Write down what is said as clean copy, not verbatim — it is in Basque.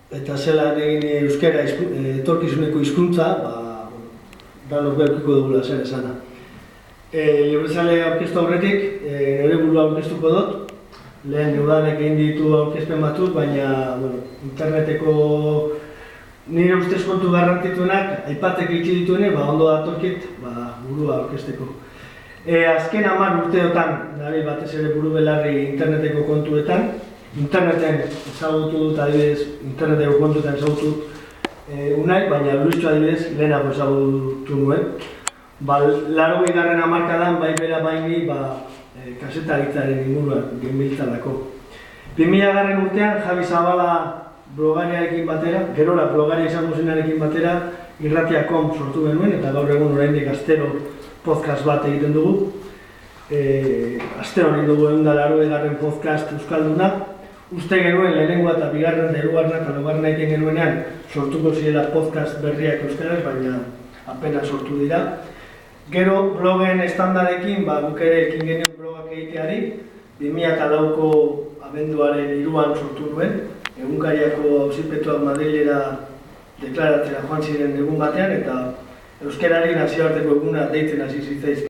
eta zelan egin euskara etorkizuneko hizkuntza, danok behukiko dugula zer esana. Librezale aurkeztu aurretik, nire burua aurkeztuko dut. Lehen udanek egin ditu aurkezpen batzuk, baina interneteko nire ustez kontu garrantzitsuenak aipatzek itxi dituene, ondo datorkit burua aurkezteko. Azken 10 urteotan, nabil batez ere buru belarri interneteko kontuetan, interneten ezagutu dut, adibidez, interneteko kontuetan ezagutu unai, baina Luistxo adibidez lehenago ezagutu nuen. 80. hamarkadan, bai bera baini, kasetaritzaren inguruan genbiltzalako. 2000. urtean, Javi Zabala blogariarekin batera, gerora blogaria izango zenarekin batera, irratia.com sortu genuen, eta gaur egun oraindik astero podcast bat egiten dugu. Astero egin dugu 180. podcast euskalduna. Uste genuen lehenengoa eta bigarren, hirugarrena eta laugarrena egiten genuenean sortuko zirela podcast berriak euskaraz, baina apenas sortu dira. Gero blogen estandarekin, guk ere ekin genuen blogak egiteari, 2004ko abenduaren 3an sortu nuen, egunkariako auzipetuak Madrilera deklaratzera joan ziren egun batean, eta euskarari nazioarteko eguna deitzen hasi zitzaizkion.